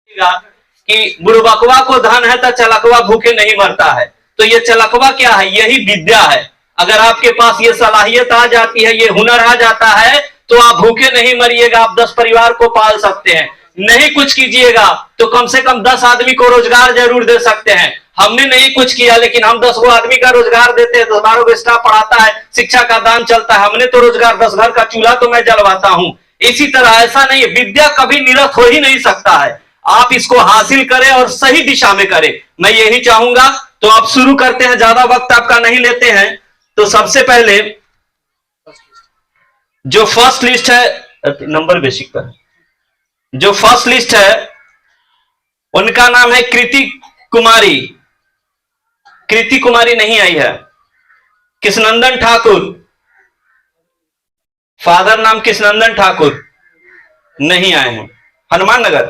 कि बुड़बकवा को धन है तो चलकवा भूखे नहीं मरता है। तो ये चलकवा क्या है? यही विद्या है। अगर आपके पास ये सलाहियत आ जाती है, ये हुनर आ जाता है, तो आप भूखे नहीं मरिएगा, आप 10 परिवार को पाल सकते हैं। नहीं कुछ कीजिएगा तो कम से कम 10 आदमी को रोजगार जरूर दे सकते हैं। हमने नहीं कुछ किया लेकिन हम 10 गो आदमी का रोजगार देते हैं, 10-12 को स्टाफ पढ़ाता है, शिक्षा का दान चलता है। हमने तो रोजगार 10 घर का चूल्हा तो मैं जलवाता हूं। इसी तरह ऐसा नहीं, विद्या कभी निरस्त हो ही नहीं सकता है। आप इसको हासिल करें और सही दिशा में करें, मैं यही चाहूंगा। तो आप शुरू करते हैं, ज्यादा वक्त आपका नहीं लेते हैं। तो सबसे पहले जो फर्स्ट लिस्ट है, नंबर बेसिक पर जो फर्स्ट लिस्ट है उनका नाम है कृति कुमारी। कृति कुमारी नहीं आई है। कृष्णनंदन ठाकुर, फादर नाम कृष्णनंदन ठाकुर, नहीं आए हैं, हनुमान नगर।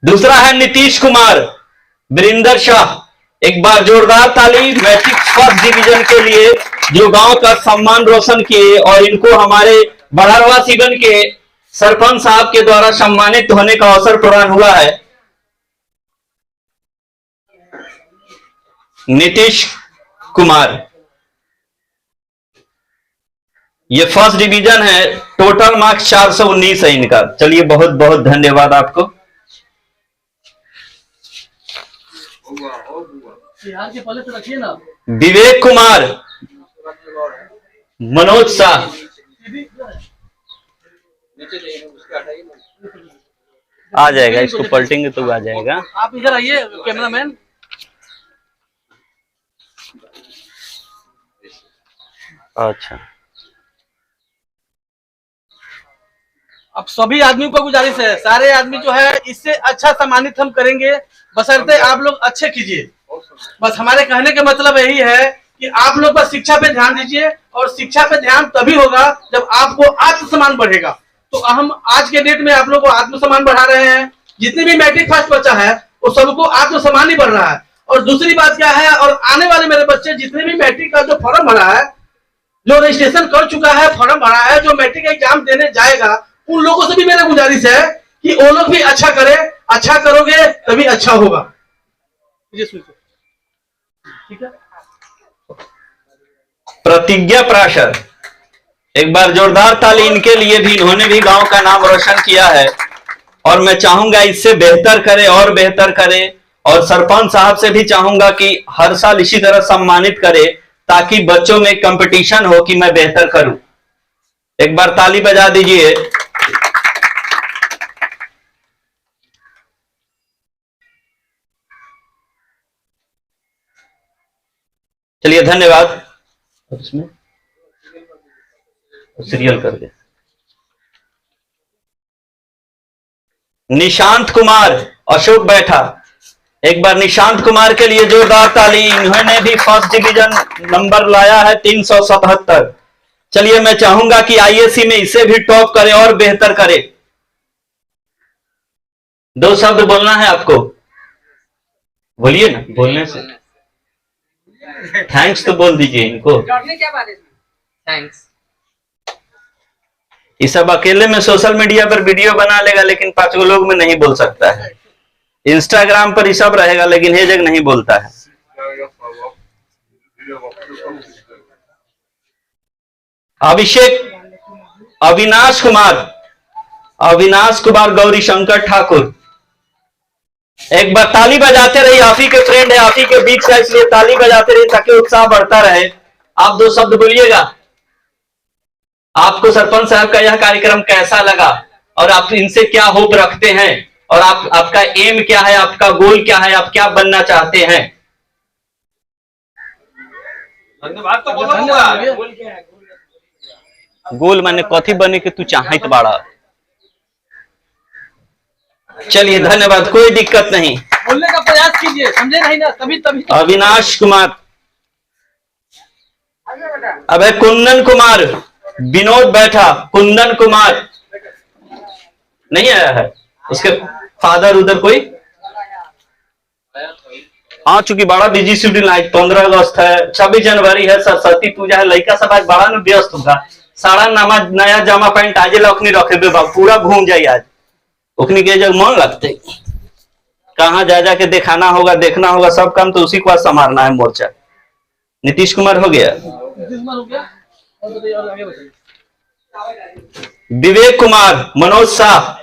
दूसरा है नीतीश कुमार, बिरिंदर शाह। एक बार जोरदार ताली मैट्रिक फर्स्ट डिवीजन के लिए, जो गांव का सम्मान रोशन किए और इनको हमारे बड़हरवा सीगन के सरपंच साहब के द्वारा सम्मानित होने का अवसर प्रदान हुआ है। नीतीश कुमार, ये फर्स्ट डिवीजन है, टोटल मार्क्स 419 है इनका। चलिए बहुत बहुत धन्यवाद आपको। के पहले तो रखिए ना। विवेक कुमार, मनोज शाह, आ जाएगा, इसको पलटेंगे तो आ जाएगा। आप इधर आइए कैमरामैन। अच्छा, अब सभी आदमी को गुजारिश है, सारे आदमी जो है इससे अच्छा सम्मानित हम करेंगे, बशर्ते आप लोग अच्छे कीजिए। बस हमारे कहने का मतलब यही है कि आप लोग बस शिक्षा पे ध्यान दीजिए, और शिक्षा पे ध्यान तभी होगा जब आपको आत्मसम्मान बढ़ेगा। तो हम आज के डेट में आप लोग को आत्मसम्मान बढ़ा रहे हैं। जितने भी मैट्रिक फर्स्ट बच्चा है वो सबको आत्मसम्मान ही बढ़ रहा है। और दूसरी बात क्या है, और आने वाले मेरे बच्चे जितने भी मैट्रिक का जो फॉर्म भरा है, जो रजिस्ट्रेशन कर चुका है, फॉर्म भरा है, जो मैट्रिक एग्जाम देने जाएगा, उन लोगों से भी मेरा गुजारिश है कि वो लोग भी अच्छा करें। अच्छा करोगे तभी अच्छा होगा। ठीक है। प्रतिज्ञा प्राशर, एक बार जोरदार ताली इनके लिए भी, इन्होंने भी गांव का नाम रोशन किया है और मैं चाहूंगा इससे बेहतर करे और बेहतर करे। और सरपंच साहब से भी चाहूंगा कि हर साल इसी तरह सम्मानित करे, ताकि बच्चों में कंपटीशन हो कि मैं बेहतर करूं। एक बार ताली बजा दीजिए। चलिए धन्यवाद। इसमें सीरियल कर दे। निशांत कुमार, अशोक बैठा, एक बार निशांत कुमार के लिए जोरदार ताली। इन्होंने भी फर्स्ट डिवीजन नंबर लाया है 377। चलिए मैं चाहूंगा कि आईएससी में इसे भी टॉप करे और बेहतर करे। 2 शब्द बोलना है आपको, बोलिए ना। बोलने से थैंक्स तो बोल दीजिए इनको। क्या बात है? थैंक्स। ये सब अकेले में सोशल मीडिया पर वीडियो बना लेगा, लेकिन 5 लोग में नहीं बोल सकता है। इंस्टाग्राम पर ये सब रहेगा, लेकिन ये जग नहीं बोलता है। अभिषेक, अविनाश कुमार गौरी शंकर ठाकुर, एक बार ताली बजाते रहिए। आप ही के फ्रेंड है, आप ही के बीच है, इसलिए ताली बजाते रहिए ताकि उत्साह बढ़ता रहे। आप 2 शब्द बोलिएगा। आपको सरपंच साहब का यह कार्यक्रम कैसा लगा और आप इनसे क्या होप रखते हैं, और आपका एम क्या है, आपका गोल क्या है, आप क्या बनना चाहते हैं? धन्यवाद तो बोलो। गोल माने कथी बने के तू चाहत बाड़ा। चलिए धन्यवाद, कोई दिक्कत नहीं, बोलने का प्रयास कीजिए, समझे नहीं ना, तभी। अविनाश कुमार, अब है कुंदन कुमार, विनोद बैठा, कुंदन कुमार नहीं आया है। उसके फादर उधर कोई हाँ, चूंकि बड़ा बिजी शेड्यूल है। 15 अगस्त है, 26 जनवरी है, सरस्वती पूजा है, लड़का सब आज बड़ा न व्यस्त होगा। सारा नया जामा पैंट आज लखनी रखे बाबू, पूरा घूम जाए आज। उखनी के जग मन लगते, कहाँ जा जाके दिखाना होगा, देखना होगा, सब काम तो उसी के पास संभालना है मोर्चा। नीतीश कुमार हो गया, हो गया। और बताइए, और आगे बताइए। विवेक कुमार, मनोज शाह,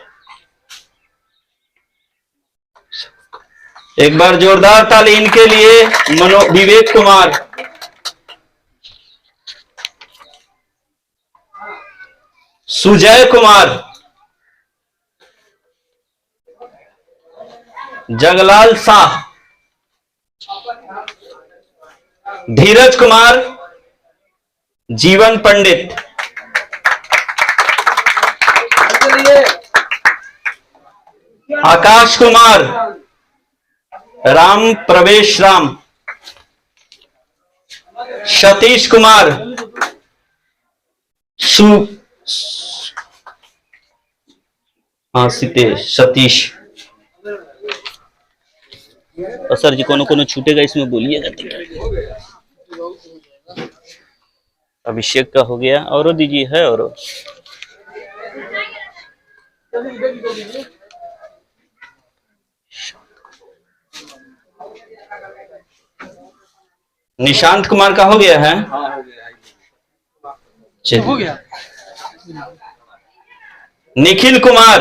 एक बार जोरदार ताली इनके लिए। विवेक कुमार, सुजय कुमार, जगलाल शाह, धीरज कुमार, जीवन पंडित, आकाश कुमार, राम प्रवेश राम, सतीश कुमार, सितेश, सतीश। और सर जी कोनो छूटेगा इसमें बोलिएगा। अभिषेक का हो गया, और दीजिए है, और निशांत कुमार का हो गया है। हो गया। निखिल कुमार,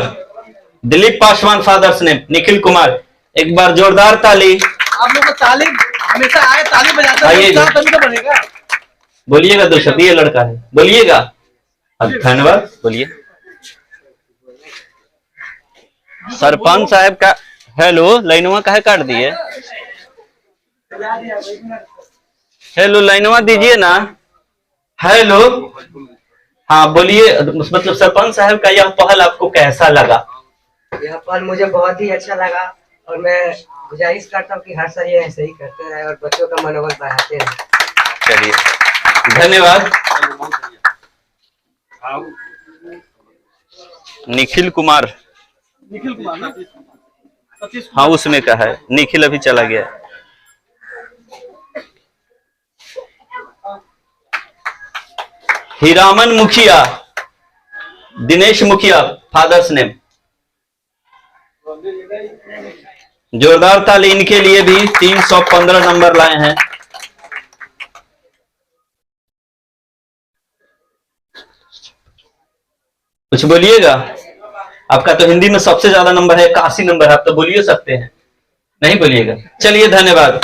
दिलीप पासवान फादर्स ने, निखिल कुमार, एक बार जोरदार ताली। आप लोग को ताली हमेशा आए, ताली बजाते आइए हैं, तभी तो बनेगा। बोलिएगा, दो शब्द, ये लड़का है, बोलिएगा। धन्यवाद, बोलिए। सरपंच साहब का हेलो, लाइनवा काहे काट दिए? हेलो, लाइनवा दीजिए ना। हेलो, हाँ बोलिए। मतलब सरपंच साहब का यह पहल आपको कैसा लगा? यह पहल मुझे बहुत ही अच्छा लगा, और मैं गुजारिश करता हूँ कि हर साल ये ऐसे ही करते रहे और बच्चों का मनोबल बढ़ाते रहे। चलिए, धन्यवाद। निखिल कुमार, निखिल कुमार ना? हाँ उसमें का है, निखिल अभी चला गया। हीरामन मुखिया, दिनेश मुखिया, फादर्स नेम। जोरदार ताली इनके लिए भी। 315 नंबर लाए हैं। कुछ बोलिएगा। आपका तो हिंदी में सबसे ज्यादा नंबर है, 81 नंबर, आप तो बोलिए सकते हैं, नहीं बोलिएगा। चलिए, धन्यवाद।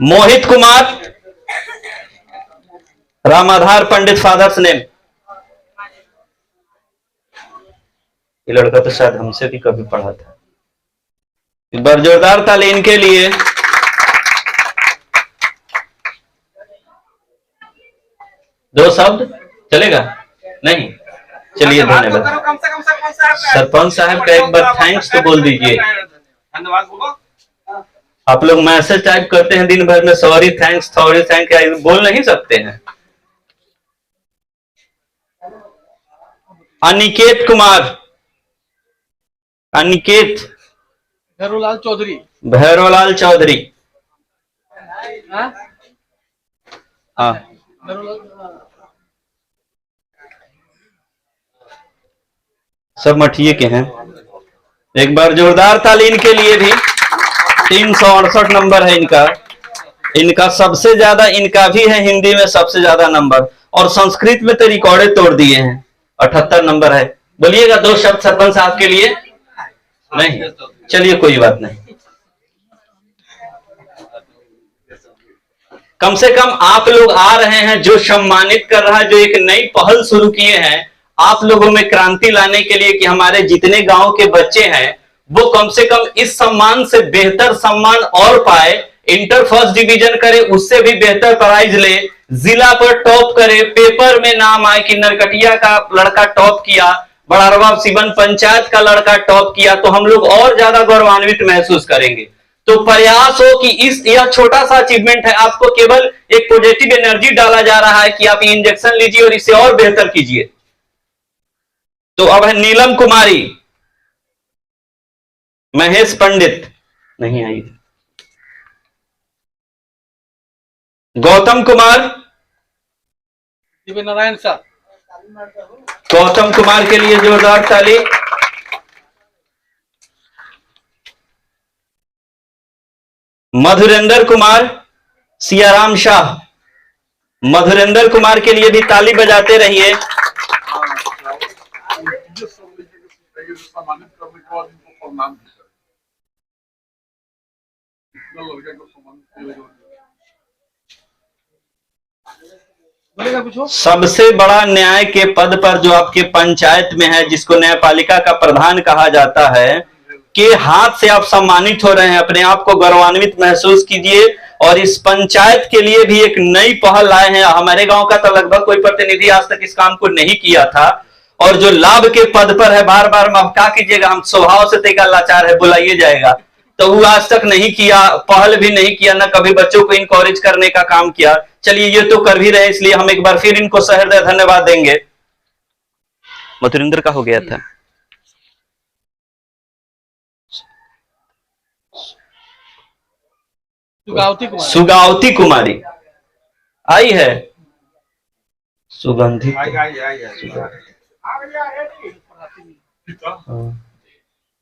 मोहित कुमार, रामाधार पंडित फादर्स नेम। ये लड़का तो शायद हमसे भी कभी पढ़ा था। एक बार जोरदार ताली इनके लिए। दो शब्द चलेगा? नहीं, चलिए, धन्यवाद। सरपंच साहब का एक बार थैंक्स तो बोल दीजिए। धन्यवाद बोलो। आप लोग मैसेज टाइप करते हैं दिन भर में, सॉरी थैंक्स, बोल नहीं सकते हैं। अनिकेत कुमार, अनिकेत भैरवलाल चौधरी, भैरवलाल चौधरी, हाँ, सब मठिए के हैं। एक बार जोरदार ताली इनके लिए भी। 368 नंबर है इनका सबसे ज्यादा, इनका भी है हिंदी में सबसे ज्यादा नंबर, और संस्कृत में तो रिकॉर्डे तोड़ दिए हैं। 78 नंबर है। बोलिएगा दो शब्द सरपंच साहब के लिए? नहीं, चलिए, कोई बात नहीं। कम से कम आप लोग आ रहे हैं, जो सम्मानित कर रहा है, जो एक नई पहल शुरू किए हैं आप लोगों में क्रांति लाने के लिए, कि हमारे जितने गांव के बच्चे हैं वो कम से कम इस सम्मान से बेहतर सम्मान और पाए, इंटर फर्स्ट डिवीजन करे, उससे भी बेहतर प्राइज ले, जिला पर टॉप करे, पेपर में नाम आए कि नरकटिया का लड़का टॉप किया, बड़ारवा सिवन पंचायत का लड़का टॉप किया, तो हम लोग और ज्यादा गौरवान्वित महसूस करेंगे। तो प्रयास हो कि यह छोटा सा अचीवमेंट है, आपको केवल एक पॉजिटिव एनर्जी डाला जा रहा है कि आप इंजेक्शन लीजिए और इसे और बेहतर कीजिए। तो अब है नीलम कुमारी, महेश पंडित नहीं आई, गौतम कुमार, दिव्य नारायण साहब, गौतम कुमार के लिए जोरदार ताली। मधुरेंद्र कुमार, सियाराम शाह, मधुरेंद्र कुमार के लिए भी ताली बजाते रहिए। सम्मानित करने के बाद इनको प्रणाम भी करें। लड़के को सम्मानित बोलेगा पूछो। सबसे बड़ा न्याय के पद पर जो आपके पंचायत में है, जिसको न्यायपालिका का प्रधान कहा जाता है, के हाथ से आप सम्मानित हो रहे हैं। अपने आप को गौरवान्वित महसूस कीजिए। और इस पंचायत के लिए भी एक नई पहल लाए हैं। हमारे गांव का तो लगभग कोई प्रतिनिधि आज तक इस काम को नहीं किया था। और जो लाभ के पद पर है, बार बार माफ क्या कीजिएगा, हम स्वभाव से तेगा लाचार है, बुलाइए जाएगा, तो वो आज तक नहीं किया, पहल भी नहीं किया, ना कभी बच्चों को इनकरेज करने का काम किया। चलिए ये तो कर भी रहे, इसलिए हम एक बार फिर इनको सहृदय धन्यवाद देंगे। मधुरेंद्र का हो गया था। सुगावती कुमारी आई है। सुगंधित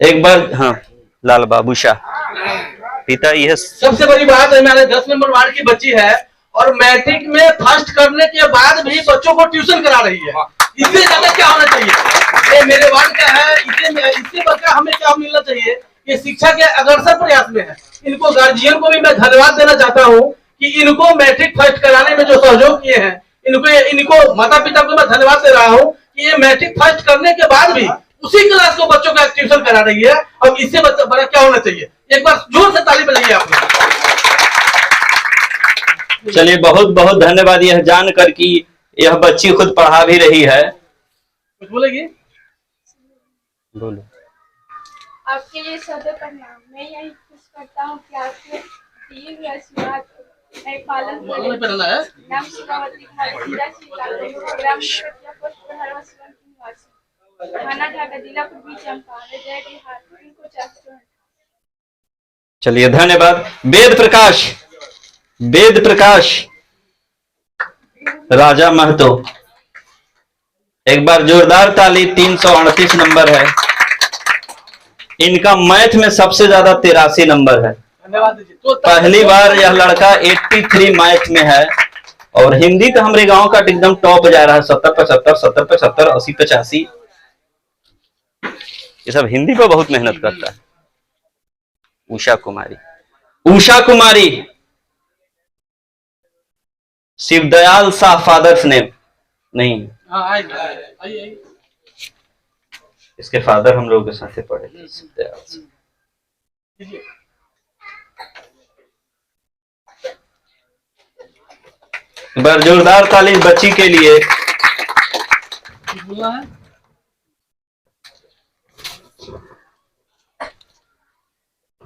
एक बार, हाँ, लाल बाबू शाह पिता। यह सबसे बड़ी बात है, हमारे 10 नंबर वार्ड की बच्ची है और मैट्रिक में फर्स्ट करने के बाद भी बच्चों को ट्यूशन करा रही है। इससे ज्यादा क्या होना चाहिए? ये मेरे वार्ड का है, इससे बच्चा हमें क्या मिलना चाहिए? ये शिक्षा के अग्रसर प्रयास में है। इनको गार्जियन को भी मैं धन्यवाद देना चाहता हूँ कि इनको मैट्रिक फर्स्ट कराने में जो सहयोग किए हैं, इनको माता पिता को मैं धन्यवाद दे रहा हूँ कि ये मैट्रिक फर्स्ट करने के बाद भी उसी क्लास को बच्चों का ट्यूशन करा रही है। और इससे बड़ा क्या होना चाहिए? एक बार जोर से ताली बजाइए आप। चलिए, बहुत बहुत धन्यवाद यह जानकर कि यह बच्ची खुद पढ़ा भी रही है। कुछ बोलेगी? बोलो। आपके लिए सदैव प्रणाम। मैं यही खुश करता हूँ कि आपके दिए हुए आशीर्वाद मैं पालन करूं। नाम सुगावती कुमारी, जिला श्रीकाकुलम, ग्राम कटिया, पोस्ट प्रहरवा, शिवंती निवासी, थाना ढाका, जिला पूर्वी चंपारण, जय बिहार। इनको चाहते। चलिए धन्यवाद। वेद प्रकाश, वेद प्रकाश राजा महतो, एक बार जोरदार ताली। 338 नंबर है इनका। मैथ में सबसे ज्यादा 83 नंबर है। धन्यवाद दीजिए। तो पहली बार यह लड़का 83 मैथ में है। और हिंदी तो हमारे गांव का एकदम टॉप जा रहा है, 70-75, 70-75, 80-85। ये सब हिंदी पर बहुत मेहनत करता है। उषा कुमारी, उषा कुमारी, शिवदयाल शाह फादर्स नेम नहीं, आइए। इसके फादर हम लोगों के साथ पढ़े थे, शिवदयाल शाह। एक बार जोरदार ताली बच्ची के लिए।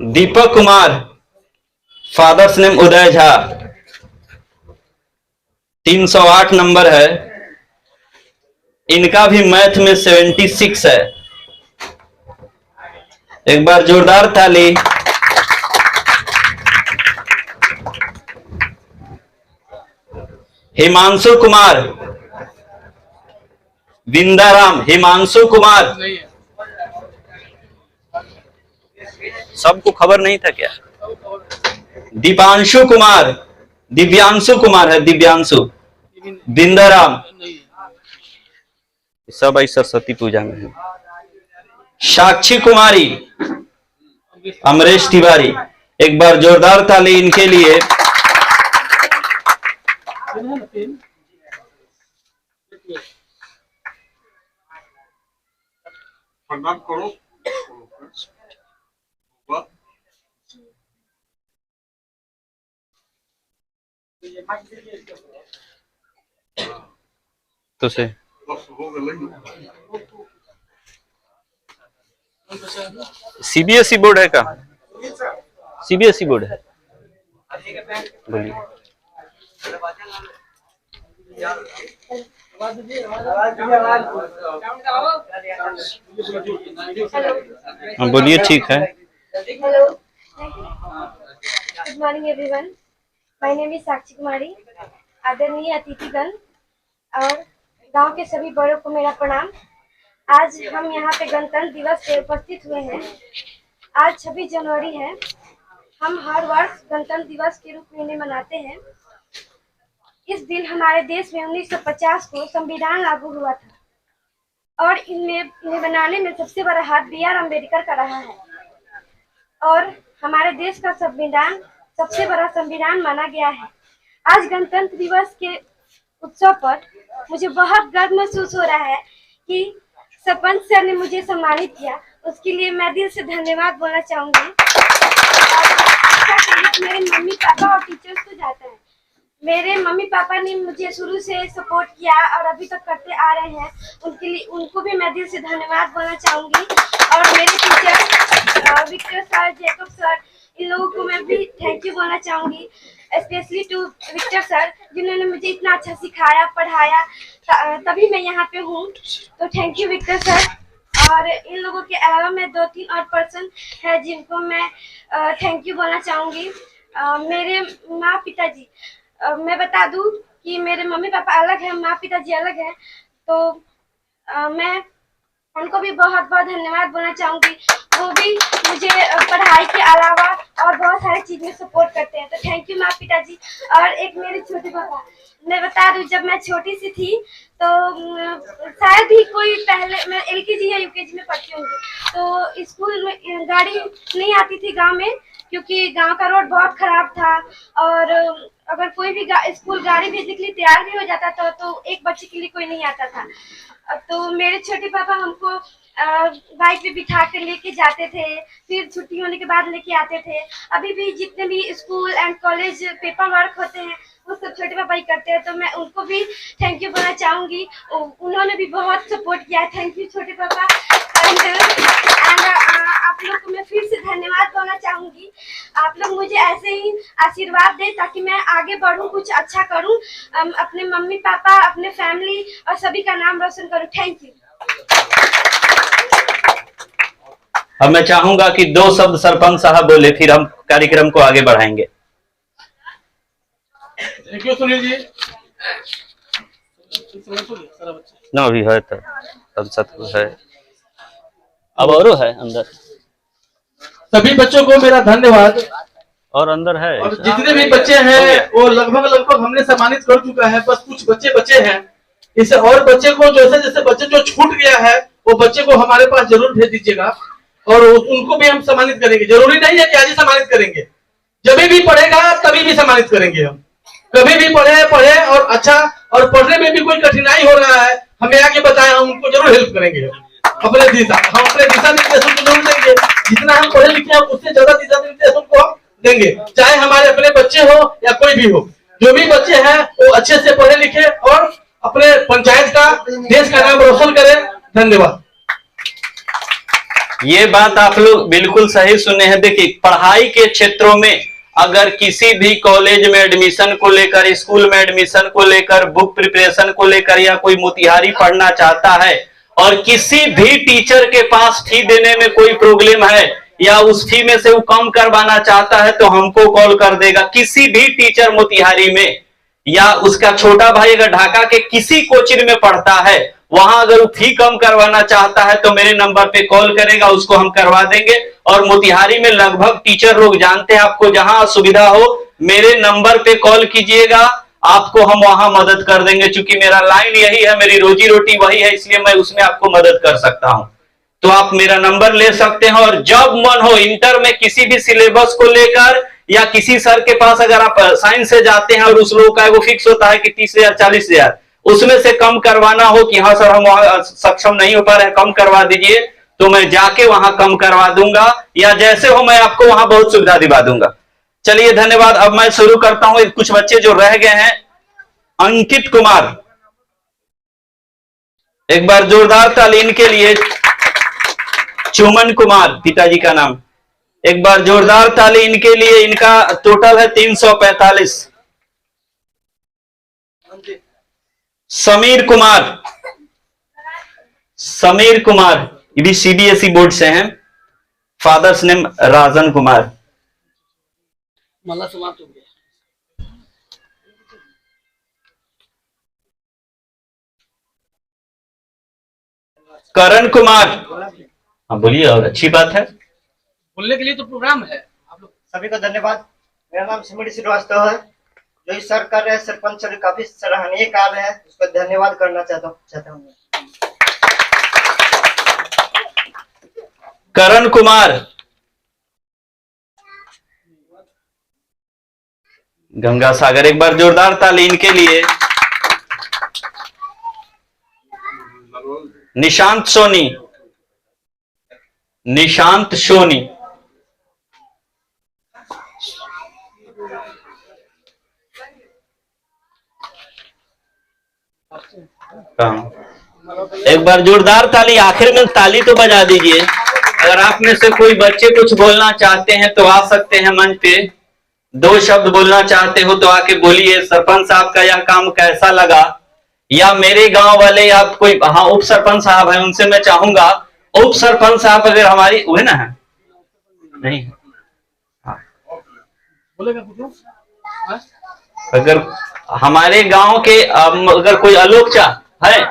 दीपक कुमार, फादर्स नेम उदय झा, 308 नंबर है इनका भी। मैथ में 76 है। एक बार जोरदार ताली। हिमांशु कुमार, विंदाराम, हिमांशु कुमार, सबको खबर नहीं था क्या? दीपांशु कुमार, दिव्यांशु कुमार है, दिव्यांशु, विंदाराम, सब आई सरस्वती पूजा में है। साक्षी कुमारी, अमरेश तिवारी, एक बार जोरदार ताली इनके लिए। प्रणाम करो। तो से सीबीएसई बोर्ड है का? सीबीएसई बोर्ड है। बोलिए। हाँ बोलिए, ठीक है। Hello, good morning everyone. My name is Sakshi Kumari. आदरणीय अतिथिगण और गांव के सभी बड़ों को मेरा प्रणाम। आज हम यहाँ पे गणतंत्र दिवस पे उपस्थित हुए हैं। आज 26 जनवरी है। हम हर वर्ष गणतंत्र दिवस के रूप में इन्हें मनाते हैं। इस दिन हमारे देश में 1950 को संविधान लागू हुआ था और इन्हें बनाने में सबसे बड़ा हाथ B.R. अम्बेडकर का रहा है और हमारे देश का संविधान सबसे बड़ा संविधान माना गया है। आज गणतंत्र दिवस के उत्सव पर मुझे बहुत गर्व महसूस हो रहा है कि सरपंच सर ने मुझे सम्मानित किया, उसके लिए मैं दिल से धन्यवाद बोलना चाहूंगी। मेरे मम्मी पापा और टीचर्स को जाता है। मेरे मम्मी पापा ने मुझे शुरू से सपोर्ट किया और अभी तक करते आ रहे हैं, उनके लिए उनको भी मैं दिल से धन्यवाद बोलना चाहूंगी। और मेरे teacher Victor sir, Jacob sir, इन लोगों को मैं भी थैंक यू बोलना चाहूंगी, स्पेशली टू विक्टर सर जिन्होंने मुझे इतना अच्छा सिखाया पढ़ाया, तभी मैं यहाँ पे हूँ। तो थैंक यू विक्टर सर। और इन लोगों के अलावा मैं 2-3 और पर्सन है जिनको मैं थैंक यू बोलना चाहूंगी। मेरे माँ पिताजी, मैं बता दूं कि मेरे मम्मी पापा अलग हैं, माँ पिताजी अलग हैं, तो मैं उनको भी बहुत बहुत धन्यवाद बोलना चाहूंगी। वो भी मुझे पढ़ाई के अलावा और बहुत सारी चीज में सपोर्ट करते हैं, तो थैंक यू माँ पिताजी। और एक मेरे छोटे पापा, मैं बता दूं जब मैं छोटी सी थी तो शायद ही कोई, पहले मैं LKG या UKG में पढ़ती होंगी, तो स्कूल में गाड़ी नहीं आती थी गांव में, क्योंकि गांव का रोड बहुत खराब था और अगर कोई भी स्कूल गाड़ी भेजने के लिए तैयार भी हो जाता था तो एक बच्चे के लिए कोई नहीं आता था। तो मेरे छोटे पापा हमको बाइक पे बिठा कर लेके जाते थे, फिर छुट्टी होने के बाद लेके आते थे। अभी भी जितने भी school and college paper work होते हैं वो सब छोटे पापा ही करते हैं, तो मैं उनको भी थैंक यू बोलना चाहूंगी। उन्होंने भी बहुत सपोर्ट किया है, थैंक यू छोटे पापा। एंड आप लोग को मैं फिर से धन्यवाद बोलना चाहूंगी। आप लोग मुझे ऐसे ही आशीर्वाद दें ताकि मैं आगे बढ़ूं, कुछ अच्छा करूं, अपने मम्मी पापा, अपने फैमिली और सभी का नाम रोशन करूं। Thank you. अब मैं चाहूंगा कि 2 शब्द सरपंच साहब बोले, फिर हम कार्यक्रम को आगे बढ़ाएंगे। Thank you Sunil ji. ना अभी है तो सब है, अब और है अंदर, सभी बच्चों को मेरा धन्यवाद। और अंदर है, और जितने भी बच्चे हैं वो लगभग हमने सम्मानित कर चुका है, बस कुछ बच्चे बचे हैं। इससे और बच्चे को जैसे जैसे बच्चे जो छूट गया है वो बच्चे को हमारे पास जरूर भेज दीजिएगा और उनको भी हम सम्मानित करेंगे। जरूरी नहीं है कि आज ही सम्मानित करेंगे, जब भी पढ़ेगा तभी भी सम्मानित करेंगे हम। कभी भी पढ़े और अच्छा, और पढ़ने में भी कोई कठिनाई हो रहा है हमें आके बताएं, हम उनको जरूर हेल्प करेंगे। हम अपने दिशा निर्देशों को जरूर देंगे, जितना हम पढ़े लिखे हैं उससे ज्यादा दिशा निर्देशों को हम देंगे, चाहे हमारे अपने बच्चे हो या कोई भी हो। जो भी बच्चे हैं वो अच्छे से पढ़े लिखे और अपने पंचायत का, देश का नाम रोशन करें। धन्यवाद। ये बात आप लोग बिल्कुल सही सुने हैं। देखिए, पढ़ाई के क्षेत्रों में अगर किसी भी कॉलेज में एडमिशन को लेकर, स्कूल में एडमिशन को लेकर, बुक प्रिपरेशन को लेकर, या कोई मोतिहारी पढ़ना चाहता है और किसी भी टीचर के पास फी देने में कोई प्रॉब्लम है या उस फी में से वो कम करवाना चाहता है तो हमको कॉल कर देगा। किसी भी टीचर मोतिहारी में, या उसका छोटा भाई अगर ढाका के किसी कोचिंग में पढ़ता है, वहां अगर वो फी कम करवाना चाहता है तो मेरे नंबर पे कॉल करेगा, उसको हम करवा देंगे। और मोतिहारी में लगभग टीचर लोग जानते हैं, आपको जहां सुविधा हो मेरे नंबर पे कॉल कीजिएगा, आपको हम वहां मदद कर देंगे। क्योंकि मेरा लाइन यही है, मेरी रोजी रोटी वही है, इसलिए मैं उसमें आपको मदद कर सकता हूं। तो आप मेरा नंबर ले सकते हैं और जब मन हो इंटर में किसी भी सिलेबस को लेकर, या किसी सर के पास अगर आप साइंस से जाते हैं और उस लोगों का वो फिक्स होता है कि 30,000 40,000, उसमें से कम करवाना हो कि हाँ सर हम वहां सक्षम नहीं हो पा रहे, कम करवा दीजिए, तो मैं जाके वहां कम करवा दूंगा, या जैसे हो मैं आपको वहां बहुत सुविधा दिवा दूंगा। चलिए धन्यवाद। अब मैं शुरू करता हूं। कुछ बच्चे जो रह गए हैं, अंकित कुमार, एक बार जोरदार ताली इनके लिए। चुमन कुमार, पिताजी का नाम, एक बार जोरदार ताली इनके लिए। इनका टोटल है 345। समीर कुमार, ये भी CBSE बोर्ड से हैं। Father's name Rajan Kumar. माला समाप्त हो गया। करण कुमार। हाँ बोलिए, और अच्छी बात है। बोलने के लिए तो प्रोग्राम है। आप लोग सभी को धन्यवाद। मेरा नाम सिमरी श्रीवास्तव है। जो इस सर कर रहे हैं सरपंच सर, काफी सराहनीय कार्य है, उसको धन्यवाद करना चाहता हूँ। करण कुमार। गंगा सागर, एक बार जोरदार ताली इनके लिए। निशांत सोनी। निशांत सोनी। एक बार जोरदार ताली, आखिर में ताली तो बजा दीजिए। अगर आप में से कोई बच्चे कुछ बोलना चाहते हैं तो आ सकते हैं मंच पे। 2 शब्द बोलना चाहते हो तो आके बोलिए। सरपंच साहब का यह काम कैसा लगा, या मेरे गांव वाले या कोई, हाँ उप सरपंच साहब हैं, उनसे मैं चाहूंगा, उप सरपंच साहब अगर हमारी हुए ना है नहीं, बोलेगा कुछ? हाँ? अगर हमारे गांव के अगर कोई आलोक है,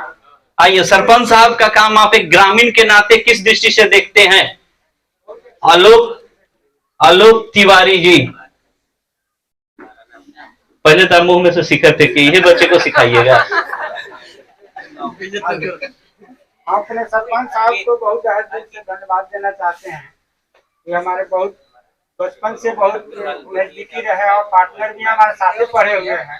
आइए। सरपंच साहब का काम आप एक ग्रामीण के नाते किस दृष्टि से देखते हैं? आलोक तिवारी जी। पहले तो मुंह में से सीखा थे कि ये बच्चे को सिखाइएगा। अपने सरपंच साहब को बहुत दिल से धन्यवाद देना चाहते हैं। ये हमारे बहुत बचपन से बहुत नजदीकी रहे और पार्टनर भी हमारे साथ पढ़े हुए हैं।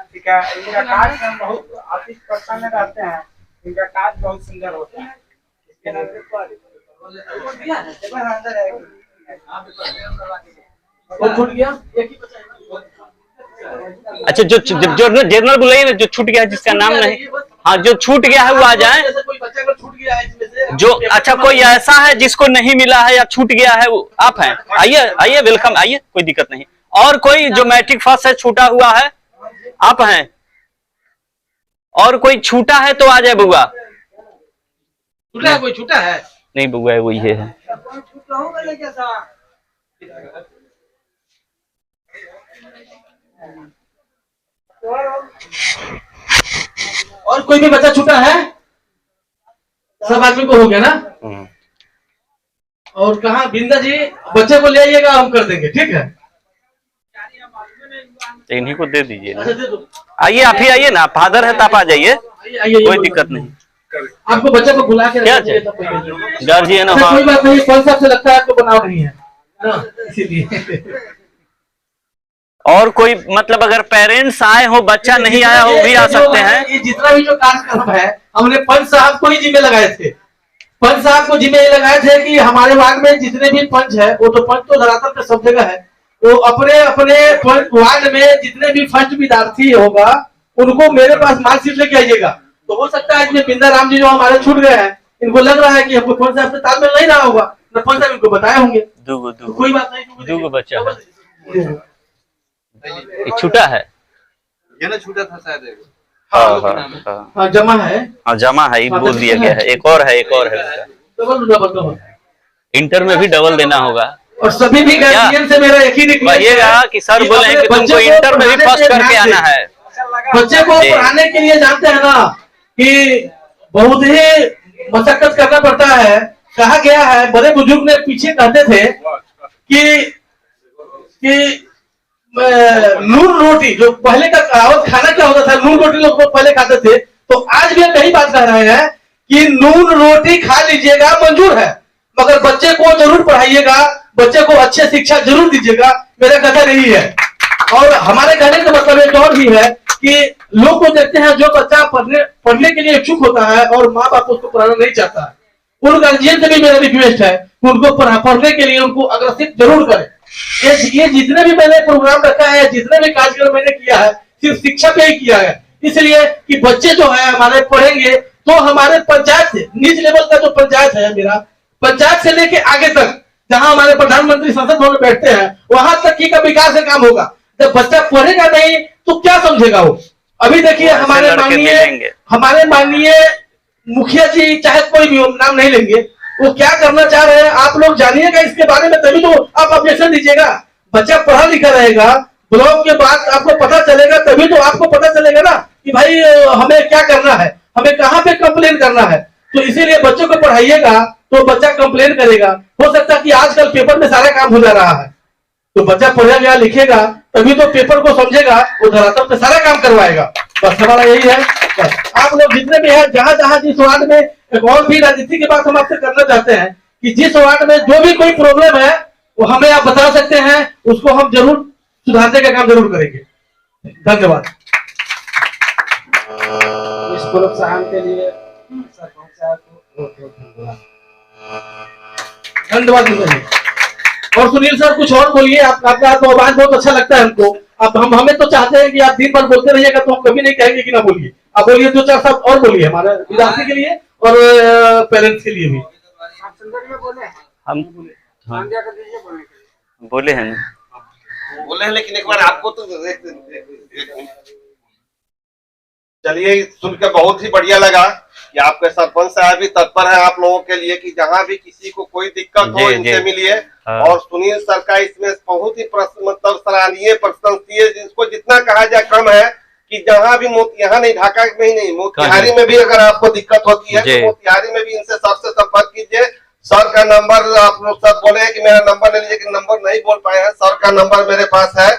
ठीक है, इनका कार्य हम बहुत अति प्रसन्न रहते हैं। इनका कार्य बहुत सुंदर होता है। इसके छूट गया। अच्छा, जो जनरल बुलाइए ना, जो छूट गया है जिसका नाम नहीं, हाँ जो छूट गया है वो आ जाए। कोई बच्चा अगर छूट गया है इसमें से, जो अच्छा कोई ऐसा है जिसको नहीं मिला है या छूट गया है, वो आप हैं, आइए वेलकम, आइए, कोई दिक्कत नहीं। और कोई जो मैट्रिक फर्स्ट है, छूटा हुआ है, आप हैं। और कोई छूटा है तो आ जाए बुआ। छूटा है? कोई छूटा है? नहीं बुआ है, वो ये है। और कोई भी बच्चा छूटा है? सब आदमी को हो गया ना? और कहाँ बिंदा जी, बच्चे को ले आइएगा, हम कर देंगे, ठीक है? इन्हीं को दे दीजिए ना। अच्छा दे दो। आइए, आप ही आइए ना, फादर है तो आप आ जाइए, कोई दिक्कत नहीं। आपको बच्चे को बुला के क्या गार्जियन? अच्छा, कोई बात नहीं। कौन सा से लगता है आपको बनाव नहीं है ना, इसीलिए। और कोई मतलब अगर पेरेंट्स आए हो, बच्चा नहीं आया हो, भी आ सकते हैं। ये जितना भी जो कार्यक्रम है, हमने पंच साहब को ही जिम्मे लगाए थे। पंच साहब को जिम्मे लगाए थे कि हमारे वार्ड में जितने भी पंच है, वो तो पंच तो धरातल पे सब जगह है, वो अपने अपने वार्ड में जितने भी फर्स्ट विद्यार्थी होगा उनको मेरे पास मार्कशीट लेके आइएगा। तो हो सकता है इसमें बिंदा राम जी जो हमारे छूट गए हैं, इनको लग रहा है कि हमको पंच साहब से तालमेल नहीं रहा होगा, तो पंच साहब इनको बताए होंगे। दूगो कोई बात नहीं, दूगो बच्चा है, छूटा है, ये ना छूटा था शायद। हाँ जमा है, हाँ जमा है, बोल दिया गया है। एक और है डबल। इंटर में भी डबल देना होगा। और सभी भी गार्जियन से मेरा एक ही रिक्वेस्ट है कि सर बोले कि तुमको इंटर में भी फर्स्ट करके आना है। बच्चे को पढ़ाने के लिए जानते हैं ना कि बहुत ही मशक्कत करना पड़ता है। कहा गया है, बड़े बुजुर्ग ने पीछे कहते थे कि नून रोटी, जो पहले का कहावत, खाना क्या होता था, नून रोटी लोग पहले खाते थे। तो आज भी हम यही बात कह रहे हैं कि नून रोटी खा लीजिएगा, मंजूर है, मगर बच्चे को जरूर पढ़ाइएगा, बच्चे को अच्छे शिक्षा जरूर दीजिएगा। मेरा कहना यही है। और हमारे कहने का मतलब एक और भी है कि लोग को देखते हैं, जो बच्चा पढ़ने के लिए इच्छुक होता है और माँ बाप उसको पढ़ाना नहीं चाहता है, उन गार्जियन से भी मेरा रिक्वेस्ट है कि उनको पढ़ने के लिए उनको अग्रसित जरूर करें। ये जितने भी मैंने प्रोग्राम रखा है, जितने भी कार्यक्रम मैंने किया है, सिर्फ शिक्षा पे ही किया है, इसलिए कि बच्चे जो है हमारे पढ़ेंगे तो हमारे पंचायत से, नीच लेवल का जो पंचायत है मेरा, पंचायत से लेके आगे तक, जहां हमारे प्रधानमंत्री संसद भवन में बैठते हैं, वहां तक की का विकास का काम होगा। जब बच्चा पढ़ेगा नहीं तो क्या समझेगा वो? अभी देखिए हमारे माननीय मुखिया जी, चाहे कोई भी नाम नहीं लेंगे, वो क्या करना चाह रहे हैं आप लोग जानिएगा इसके बारे में, तभी तो आप ऑब्जेक्शन दीजिएगा। बच्चा पढ़ा लिखा रहेगा, ब्लॉक के बाद आपको पता चलेगा, तभी तो आपको पता चलेगा ना कि भाई हमें क्या करना है, हमें कहाँ पे कंप्लेन करना है। तो इसीलिए बच्चों को पढ़ाइएगा तो बच्चा कंप्लेन करेगा। हो सकता है कि आजकल पेपर में सारा काम हो जा रहा है, तो बच्चा पढ़ेगा लिखेगा तभी तो पेपर को समझेगा, वो धरातल पे सारा काम करवाएगा। बस हमारा यही है। बस आप लोग जितने भी हैं, जहां जहां जिस वार्ड में, एक और भी राजनीति की बात हम आपसे करना चाहते हैं कि जिस वार्ड में जो भी कोई प्रॉब्लम है वो हमें आप बता सकते हैं, उसको हम जरूर सुधारने का काम जरूर करेंगे। धन्यवाद। इस प्रोत्साहन के लिए सरपंच साहब को बहुत धन्यवाद जी। और सुनील सर कुछ और बोलिए। आपका तो आवाज बहुत अच्छा लगता है हमको। अब हम हमें तो चाहते हैं कि आप दिन भर बोलते रहिएगा, तो हम कभी नहीं कहेंगे कि ना बोलिए। आप बोलिए, 2-4 शब्द और बोलिए हमारे विद्यार्थी के लिए और पेरेंट्स के लिए भी। आप सुंदर में बोले हैं, हम संध्या कर दीजिए बोलने के लिए। बोले हैं बोले हैं, लेकिन एक बार आपको तो चलिए सुन के बहुत ही बढ़िया लगा कि आपके सरपंच साहब भी तत्पर है आप लोगों के लिए कि जहाँ भी किसी को कोई दिक्कत हो इनसे मिलिए। और सुनील सर का इसमें बहुत ही मतलब सराहनीय प्रशंसनीय, जिसको जितना कहा जाए कम है कि जहाँ भी यहाँ नहीं, ढाका में ही नहीं, मोतिहारी में भी अगर आपको दिक्कत होती है तो मोतिहारी में भी इनसे सर से संपर्क कीजिए। सर का नंबर आप लोग सब बोले हैं कि मेरा नंबर ले लीजिए, नंबर नहीं बोल पाए हैं। सर का नंबर मेरे पास है,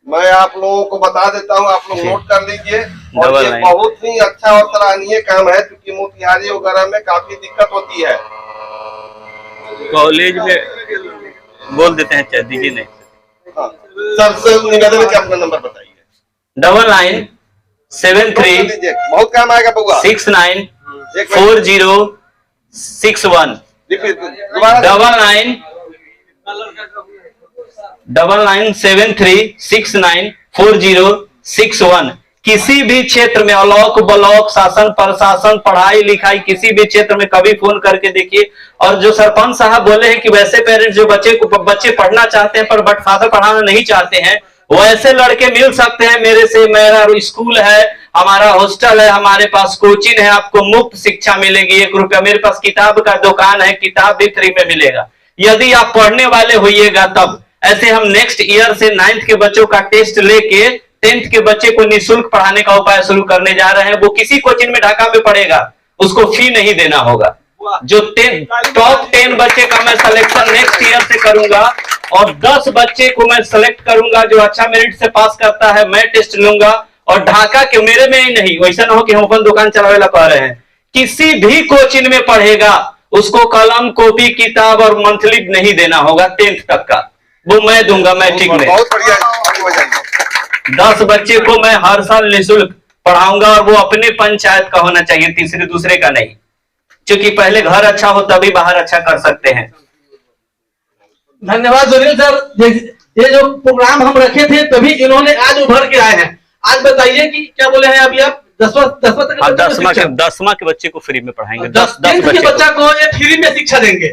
मैं आप लोगों को बता देता हूँ, आप लोग नोट कर लीजिए। और ये बहुत ही अच्छा और सराहनीय काम है, क्योंकि मोतिहारी वगैरह में काफी दिक्कत होती है। कॉलेज में बोल देते हैं, दीजिए नहीं। हाँ, सबसे निवेदन है कि अपना नंबर बताइए। 9973 बहुत काम आएगा बउआ। 694061 9973694061। किसी भी क्षेत्र में, अलोक ब्लॉक, शासन प्रशासन, पढ़ाई लिखाई, किसी भी क्षेत्र में कभी फोन करके देखिए। और जो सरपंच साहब बोले हैं कि वैसे पेरेंट्स जो बच्चे पढ़ना चाहते हैं पर बट फादर पढ़ाना नहीं चाहते हैं, वैसे लड़के मिल सकते हैं मेरे से। मेरा स्कूल है, हमारा हॉस्टल है, हमारे पास कोचिंग है, आपको मुफ्त शिक्षा मिलेगी। 1 रुपया, मेरे पास किताब का दुकान है, किताब भी फ्री में मिलेगा यदि आप पढ़ने वाले होइएगा तब। ऐसे हम नेक्स्ट ईयर से 9th के बच्चों का टेस्ट लेके 10th के बच्चे को निःशुल्क पढ़ाने का उपाय शुरू करने जा रहे हैं। वो किसी कोचिंग में ढाका में पढ़ेगा, उसको फी नहीं देना होगा। जो टॉप 10 बच्चे का मैं सिलेक्शन नेक्स्ट ईयर से करूंगा और 10 बच्चे को मैं सिलेक्ट करूंगा जो अच्छा मेरिट से पास करता है, मैं टेस्ट लूंगा। और ढाका के मेरे में ही नहीं, वैसा ना हो कि हम अपन दुकान चलावे ला कह रहे हैं, किसी भी कोचिंग में पढ़ेगा उसको कलम, कॉपी, किताब और मंथली नहीं देना होगा। 10th तक का वो मैं दूंगा, मैट्रिक में। बहुत बढ़िया। 10 बच्चे को मैं हर साल निःशुल्क पढ़ाऊंगा और वो अपने पंचायत का होना चाहिए, तीसरे दूसरे का नहीं। क्योंकि पहले घर अच्छा हो तभी बाहर अच्छा कर सकते हैं। धन्यवाद सुनील सर। ये जो प्रोग्राम हम रखे थे तभी इन्होंने आज उभर के आए हैं। आज बताइए कि क्या बोले हैं अभी आप? 10वां तक 10वां के बच्चे को फ्री में पढ़ाएंगे। 10 के बच्चा को ये फ्री में शिक्षा देंगे।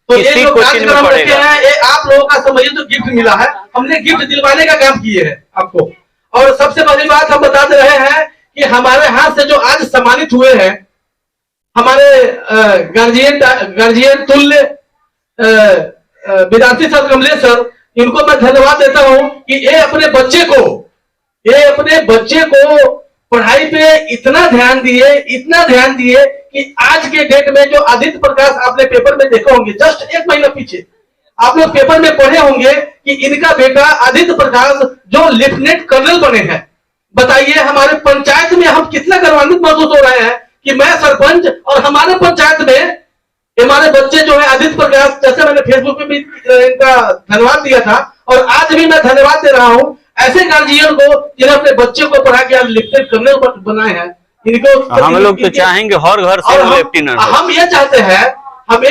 तो ये जो कार्यक्रम रखे हैं ये आप लोगों का समझिए तो गिफ्ट मिला है, हमने गिफ्ट दिलवाने का काम किए हैं आपको। और सबसे बड़ी बात हम बता दे रहे हैं कि हमारे हाथ से जो आज सम्मानित हुए हैं, हमारे गार्जियन तुल्य विद्यार्थी सर कमलेश सर, इनको मैं धन्यवाद देता हूं कि ये अपने बच्चे को पढ़ाई पे इतना ध्यान दिए कि आज के डेट में जो आदित्य प्रकाश आपने पेपर में देखा होंगे, जस्ट 1 महीना पीछे आप लोग पेपर में पढ़े होंगे कि इनका बेटा आदित्य प्रकाश जो लेफ्टिनेंट कर्नल बने हैं। बताइए हमारे पंचायत में हम कितना गौरवान्वित महसूस हो रहे हैं कि मैं सरपंच और हमारे पंचायत में हमारे बच्चे जो है आदित्य प्रकाश, जैसे मैंने फेसबुक पे भी इनका धन्यवाद दिया था और आज भी मैं धन्यवाद दे रहा हूं ऐसे गार्जियन को जिन्होंने अपने बच्चे को पढ़ा के आज लेफ्टिनेंट कर्नल बनाए हैं। इनको हम लोग तो चाहेंगे हर घर से लेफ्टिनेंट। हम ये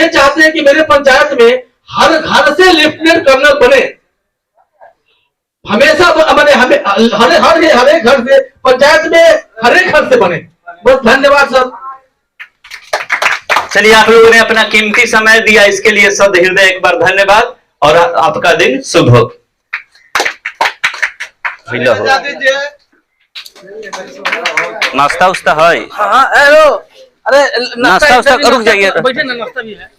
चाहते हैं कि मेरे पंचायत में हर घर से लेफ्टिनेंट कर्नल बने, हमेशा हर एक घर से, पंचायत में हर एक घर से बने। बहुत धन्यवाद सर। चलिए, आप लोगों ने अपना कीमती समय दिया, इसके लिए सद हृदय एक बार धन्यवाद और आपका दिन शुभ हो। नाश्ता उस्ता है? हाँ, हेलो, अरे नाश्ता उस्ता रुक जाइए, बैठे ना, नाश्ता भी है।